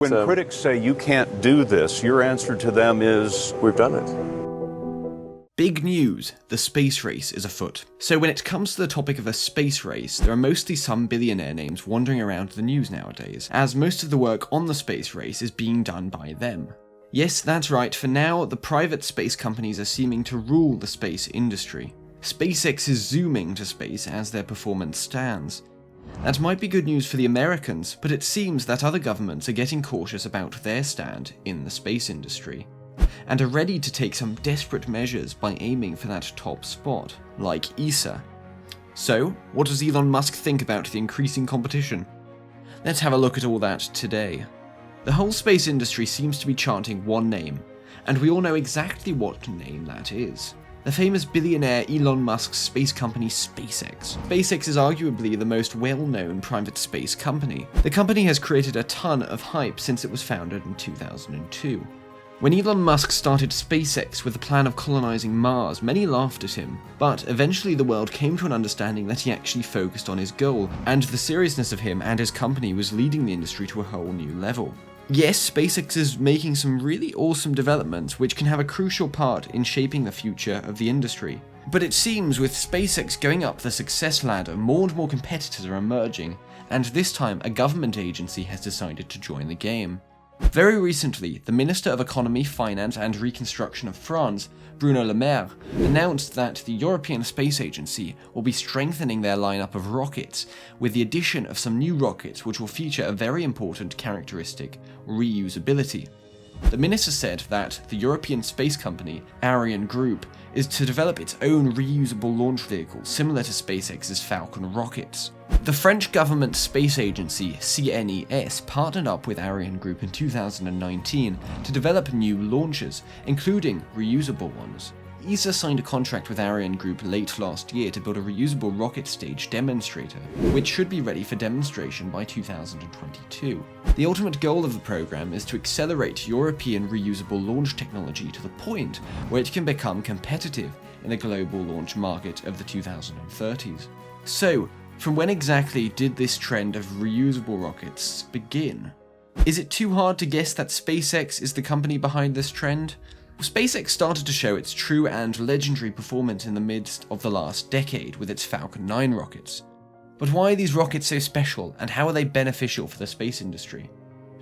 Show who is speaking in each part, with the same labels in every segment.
Speaker 1: When critics say you can't do this, your answer to them is,
Speaker 2: we've done it.
Speaker 3: Big news, the space race is afoot. So when it comes to the topic of a space race, there are mostly some billionaire names wandering around the news nowadays, as most of the work on the space race is being done by them. Yes, that's right, for now, the private space companies are seeming to rule the space industry. SpaceX is zooming to space as their performance stands. That might be good news for the Americans, but it seems that other governments are getting cautious about their stand in the space industry, and are ready to take some desperate measures by aiming for that top spot, like ESA. So, what does Elon Musk think about the increasing competition? Let's have a look at all that today. The whole space industry seems to be chanting one name, and we all know exactly what name that is. The famous billionaire Elon Musk's space company SpaceX. SpaceX is arguably the most well-known private space company. The company has created a ton of hype since it was founded in 2002. When Elon Musk started SpaceX with the plan of colonizing Mars, many laughed at him, but eventually the world came to an understanding that he actually focused on his goal, and the seriousness of him and his company was leading the industry to a whole new level. Yes, SpaceX is making some really awesome developments which can have a crucial part in shaping the future of the industry. But it seems with SpaceX going up the success ladder, more and more competitors are emerging, and this time a government agency has decided to join the game. Very recently, the Minister of Economy, Finance and Reconstruction of France, Bruno Le Maire, announced that the European Space Agency will be strengthening their lineup of rockets with the addition of some new rockets which will feature a very important characteristic, reusability. The minister said that the European space company, Ariane Group, is to develop its own reusable launch vehicle similar to SpaceX's Falcon rockets. The French government space agency, CNES, partnered up with Ariane Group in 2019 to develop new launchers, including reusable ones. ESA signed a contract with Ariane Group late last year to build a reusable rocket stage demonstrator, which should be ready for demonstration by 2022. The ultimate goal of the program is to accelerate European reusable launch technology to the point where it can become competitive in the global launch market of the 2030s. So, from when exactly did this trend of reusable rockets begin? Is it too hard to guess that SpaceX is the company behind this trend? SpaceX started to show its true and legendary performance in the midst of the last decade with its Falcon 9 rockets. But why are these rockets so special, and how are they beneficial for the space industry?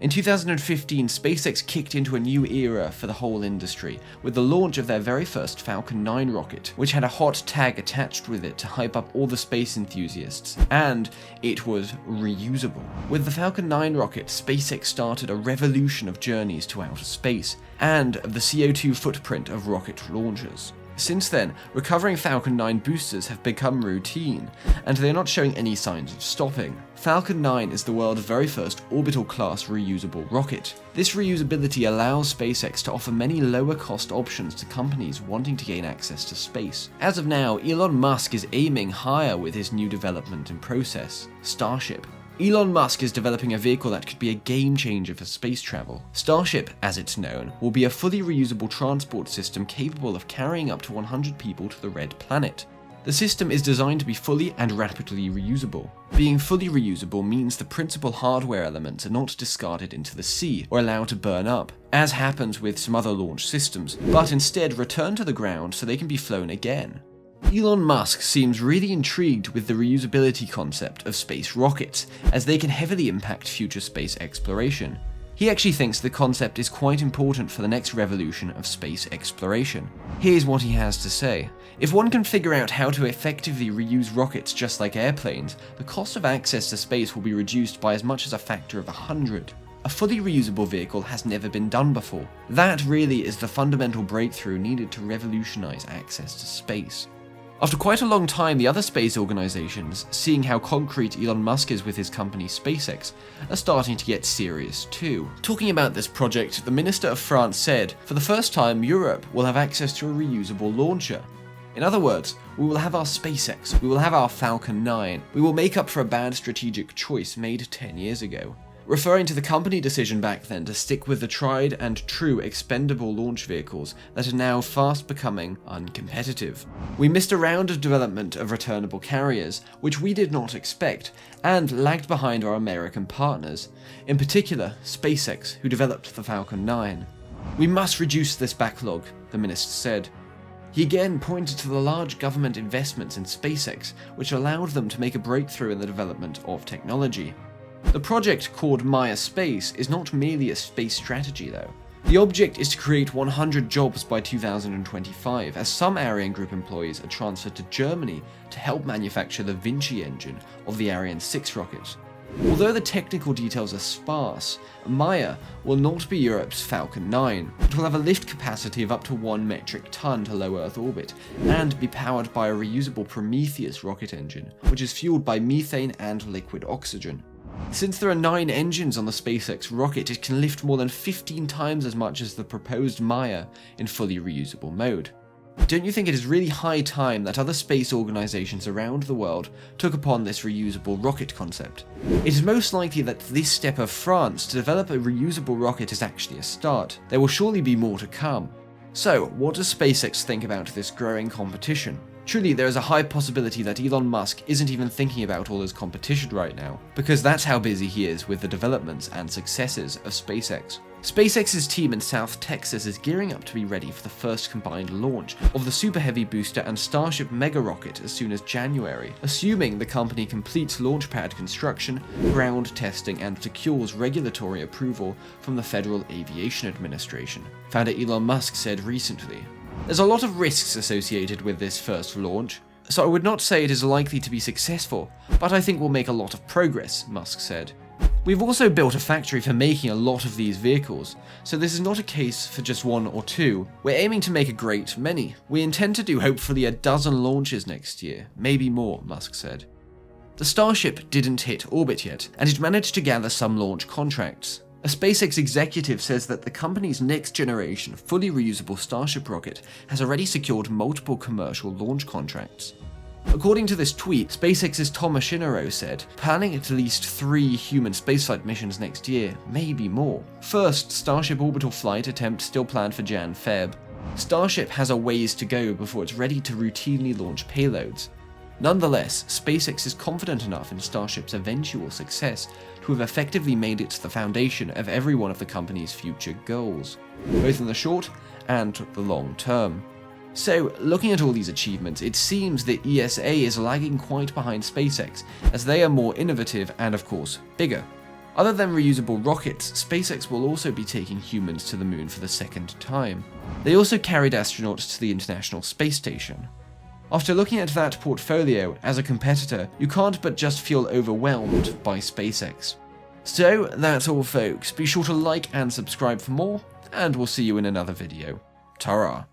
Speaker 3: In 2015, SpaceX kicked into a new era for the whole industry, with the launch of their very first Falcon 9 rocket, which had a hot tag attached with it to hype up all the space enthusiasts, and it was reusable. With the Falcon 9 rocket, SpaceX started a revolution of journeys to outer space, and of the CO2 footprint of rocket launchers. Since then, recovering Falcon 9 boosters have become routine, and they are not showing any signs of stopping. Falcon 9 is the world's very first orbital-class reusable rocket. This reusability allows SpaceX to offer many lower-cost options to companies wanting to gain access to space. As of now, Elon Musk is aiming higher with his new development in process, Starship. Elon Musk is developing a vehicle that could be a game changer for space travel. Starship, as it's known, will be a fully reusable transport system capable of carrying up to 100 people to the Red Planet. The system is designed to be fully and rapidly reusable. Being fully reusable means the principal hardware elements are not discarded into the sea or allowed to burn up, as happens with some other launch systems, but instead return to the ground so they can be flown again. Elon Musk seems really intrigued with the reusability concept of space rockets, as they can heavily impact future space exploration. He actually thinks the concept is quite important for the next revolution of space exploration. Here's what he has to say. If one can figure out how to effectively reuse rockets just like airplanes, the cost of access to space will be reduced by as much as a factor of 100. A fully reusable vehicle has never been done before. That really is the fundamental breakthrough needed to revolutionize access to space. After quite a long time, the other space organizations, seeing how concrete Elon Musk is with his company SpaceX, are starting to get serious too. Talking about this project, the Minister of France said, "For the first time, Europe will have access to a reusable launcher. In other words, we will have our SpaceX, we will have our Falcon 9, we will make up for a bad strategic choice made 10 years ago. referring to the company decision back then to stick with the tried and true expendable launch vehicles that are now fast becoming uncompetitive. We missed a round of development of returnable carriers, which we did not expect, and lagged behind our American partners, in particular SpaceX, who developed the Falcon 9. We must reduce this backlog, the minister said. He again pointed to the large government investments in SpaceX, which allowed them to make a breakthrough in the development of technology. The project, called Maya Space, is not merely a space strategy though. The object is to create 100 jobs by 2025, as some Ariane Group employees are transferred to Germany to help manufacture the Vinci engine of the Ariane 6 rocket. Although the technical details are sparse, Maya will not be Europe's Falcon 9. It will have a lift capacity of up to 1 metric ton to low Earth orbit, and be powered by a reusable Prometheus rocket engine, which is fueled by methane and liquid oxygen. Since there are 9 engines on the SpaceX rocket, it can lift more than 15 times as much as the proposed Maya in fully reusable mode. Don't you think it is really high time that other space organizations around the world took upon this reusable rocket concept? It is most likely that this step of France to develop a reusable rocket is actually a start. There will surely be more to come. So, what does SpaceX think about this growing competition? Truly, there is a high possibility that Elon Musk isn't even thinking about all his competition right now, because that's how busy he is with the developments and successes of SpaceX. SpaceX's team in South Texas is gearing up to be ready for the first combined launch of the Super Heavy booster and Starship mega rocket as soon as January, assuming the company completes launch pad construction, ground testing, and secures regulatory approval from the Federal Aviation Administration, founder Elon Musk said recently. There's a lot of risks associated with this first launch, so I would not say it is likely to be successful, but I think we'll make a lot of progress, Musk said. We've also built a factory for making a lot of these vehicles, so this is not a case for just 1 or 2. We're aiming to make a great many. We intend to do hopefully a dozen launches next year, maybe more, Musk said. The Starship didn't hit orbit yet, and it managed to gather some launch contracts. A SpaceX executive says that the company's next-generation, fully reusable Starship rocket has already secured multiple commercial launch contracts. According to this tweet, SpaceX's Tom Machinaro said, planning at least 3 human spaceflight missions next year, maybe more. First, Starship orbital flight attempt still planned for Jan-Feb. Starship has a ways to go before it's ready to routinely launch payloads. Nonetheless, SpaceX is confident enough in Starship's eventual success to have effectively made it the foundation of every one of the company's future goals, both in the short and the long term. So, looking at all these achievements, it seems that ESA is lagging quite behind SpaceX, as they are more innovative and, of course, bigger. Other than reusable rockets, SpaceX will also be taking humans to the moon for the 2nd time. They also carried astronauts to the International Space Station. After looking at that portfolio, as a competitor, you can't but just feel overwhelmed by SpaceX. So, that's all folks. Be sure to like and subscribe for more, and we'll see you in another video. Ta-ra.